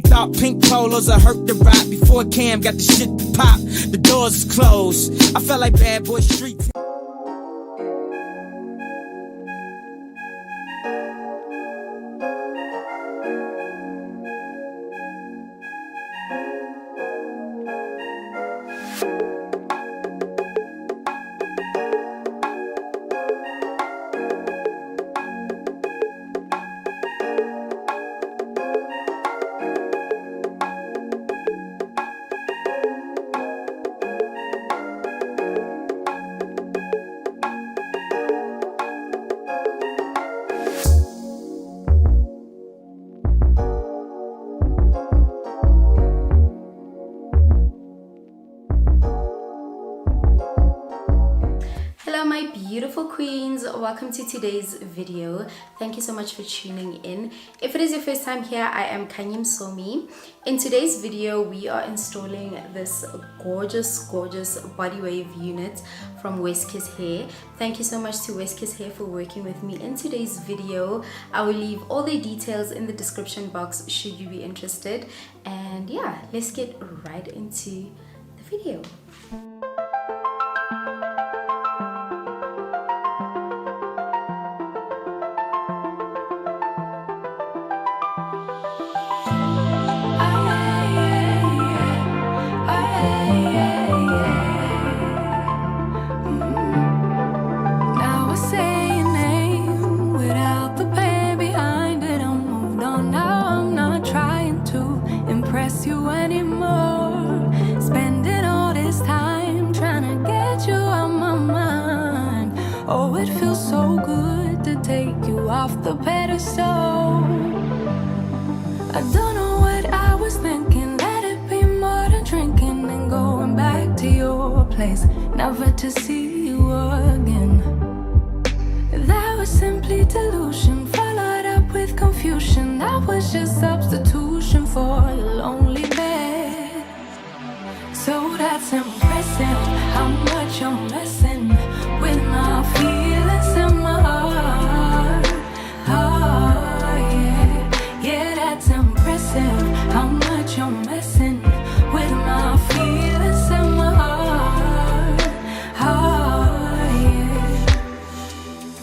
Thought pink polos I hurt the rock before Cam got the shit to pop. The doors is closed. I felt like Bad Boy Street. Hello my beautiful queens, welcome to today's video. Thank you so much for tuning in. If it is your first time here, I am Khanyi Msomi. In today's video we are installing this gorgeous BODYWAVE unit from WestKissHair. Thank you so much to WestKissHair for working with me in today's video. I will leave all the details in the description box should you be interested, and yeah, let's get right into the video. Oh, it feels so good to take you off the pedestal. I don't know what I was thinking. Let it be more than drinking and going back to your place, never to see you again. That was simply delusion, followed up with confusion. That was just substitution for a lonely bed. So that's impressive, how much you're messing with my feelings in my heart. Oh yeah, yeah, that's impressive, how much you're messing with my feelings in my heart. Oh yeah,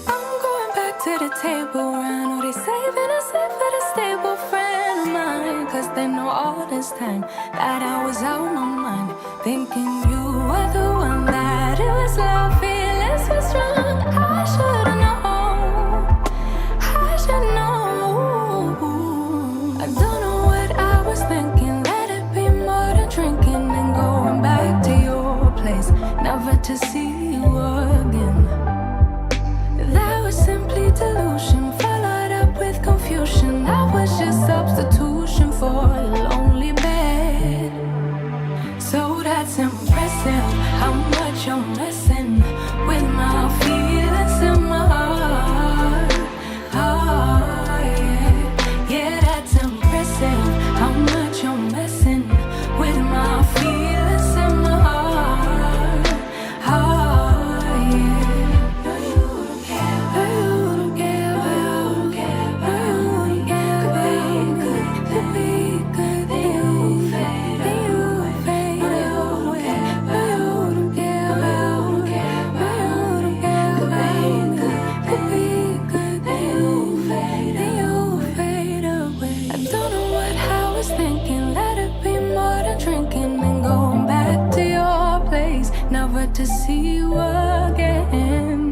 I'm going back to the table round. Oh, they saving us in for the stable friend of mine, 'cause they know all this time that I was out my mind, thinking you were the one, that it was love. Feelings were strong. I should've known. I should know. I don't know what I was thinking. Let it be more than drinking and going back to your place, never to see you again. That was simply delusion, followed up with confusion. That was just substitution for a lonely bed. So that's impressive, how much you're messing with my feelings in my heart. Oh yeah, yeah, that's impressive, how much you're messing with my feelings in my heart. Oh yeah, no you don't care, no you don't care, no you don't care, no you don't care. Could be good, then you fade, then you fade. No you don't care, no you don't care, no you don't care, no you don't care. Could be good, then you fade, then you fade away. I don't know what I was thinking. Let it be more than drinking and going back to your place, never to see you again.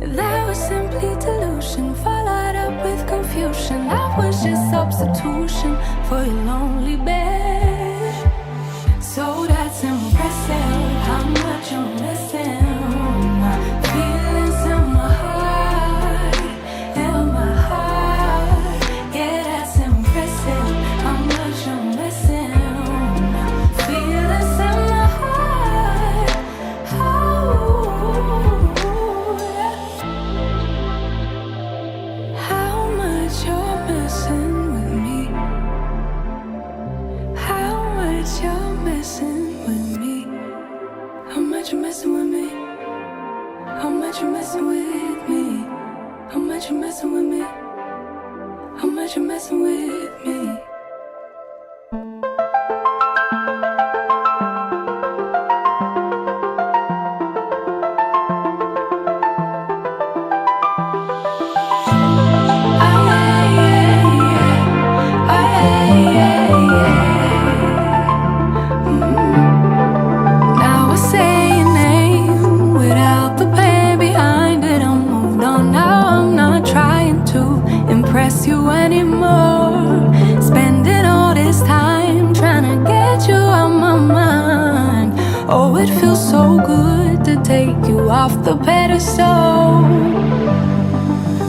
That was simply delusion, followed up with confusion. That was just substitution for your lonely bed. So that's impressive, how much you're missing. My feelings in my heart, in my heart. Yeah, that's impressive, how much you're missing. My feelings in my heart. Oh, yeah. How much you're messing with me. How much you're messing with me. How much you're messing with me. How much you're messing with me. How much you're messing with me. How much you're messing with me. it feels so good to take you off the pedestal.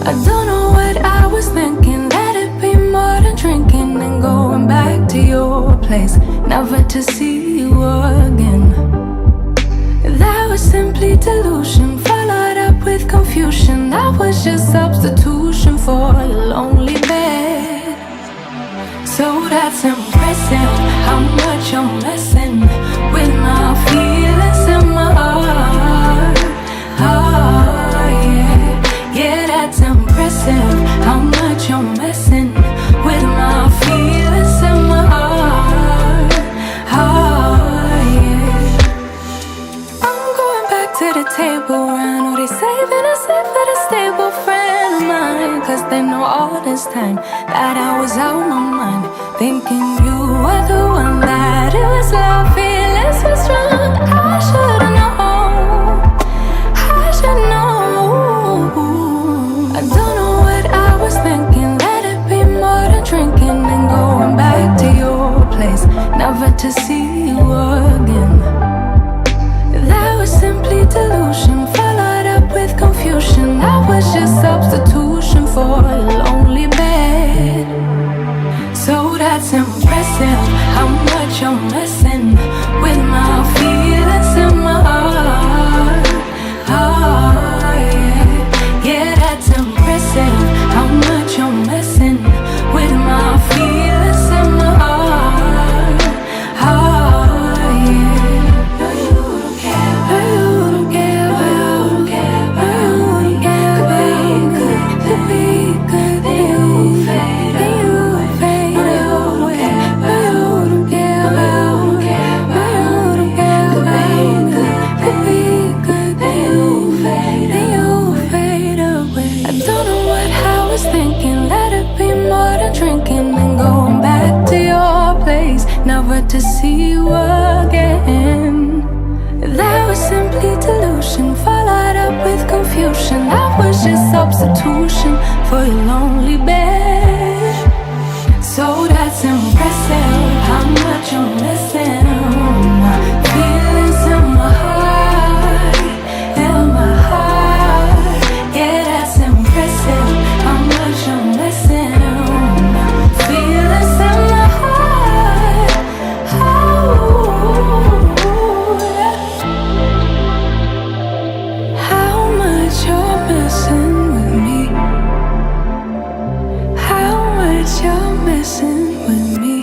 I don't know what I was thinking. Let it be more than drinking and going back to your place, never to see you again. That was simply delusion, followed up with confusion. That was just substitution for a lonely bed. So that's impressive, how much you're messing with my feelings and my heart. Oh yeah, yeah, that's impressive, how much you're messing with my feelings and my heart. Oh yeah. I'm going back to the table round. Oh, they saving us up for the stable friend of mine, 'cause they know all this time that I was out my mind, thinking you were the one, that it was love, feelings were strong. I should've known, I should know. I don't know what I was thinking. Let it be more than drinking and going back to your place, never to see you again. That was simply delusion, followed up with confusion. That was just substitution for a lonely bed. So that's impressive, how much you're messing with my feelings and my heart. Oh yeah, yeah, that's impressive, how much you're messing with my feelings and my heart. Oh yeah. No, you don't care. No, you don't care. No, you don't care. No, you don't care. Could be good. Then you fade. Then you fade. No, you don't care. No, you don't care. No, you don't care. No, you don't care. Could be good. Then you fade. Then you fade away. I don't know what I was thinking. Let it be more than drinking and going back to your place, never to see you again. That was simply delusion, followed up with confusion. That was just substitution for your lonely bed. So that's impressive, how much you're missing. My feelings in my heart, in my heart. Yeah, that's impressive, how much you're missing. My feelings in my heart. Oh, yeah. How much you're messing with me. How much you're messing with me.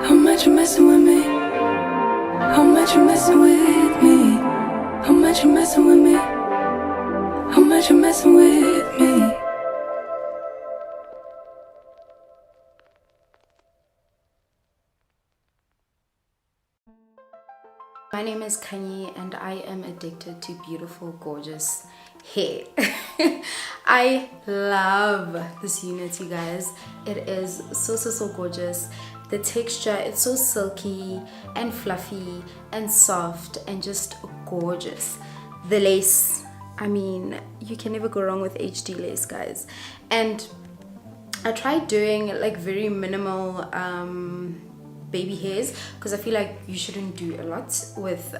How much you're messing with me. How much you're messing with me. How much you're messing with me. How much you're messing with me. My name is Khanyi and I am addicted to beautiful, gorgeous hair. I love this unit, you guys. It is so gorgeous. The texture, it's so silky and fluffy and soft and just gorgeous. The lace, I mean, you can never go wrong with HD lace, guys. And I tried doing like very minimal baby hairs, because I feel like you shouldn't do a lot with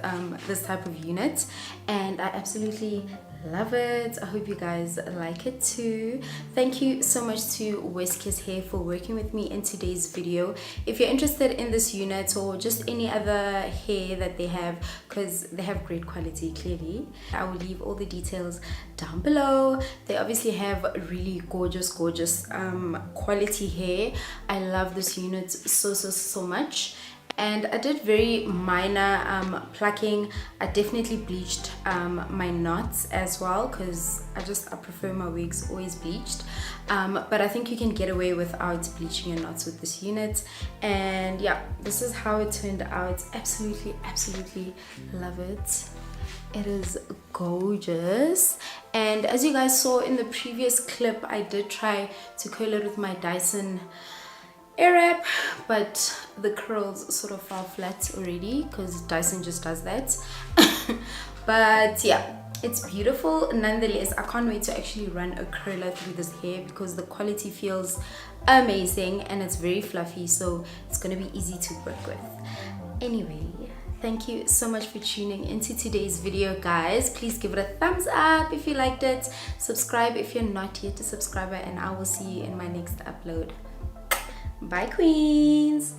this type of unit, and I absolutely love it. I hope you guys like it too. Thank you so much to WestKissHair for working with me in today's video. If you're interested in this unit or just any other hair that they have, because they have great quality, clearly, I will leave all the details down below. They obviously have really gorgeous quality hair. I love this unit so much. And I did very minor plucking. I definitely bleached my knots as well, because I prefer my wigs always bleached. But I think you can get away without bleaching your knots with this unit. And yeah, this is how it turned out. Absolutely love it. It is gorgeous. And as you guys saw in the previous clip, I did try to curl it with my Dyson Airwrap, but the curls sort of fall flat already because Dyson just does that. But yeah, it's beautiful nonetheless. I can't wait to actually run a curler through this hair because the quality feels amazing and it's very fluffy, so it's gonna be easy to work with. Anyway, Thank you so much for tuning into today's video, guys. Please give it a thumbs up if you liked it. Subscribe if you're not yet a subscriber, and I will see you in my next upload. Bye, queens.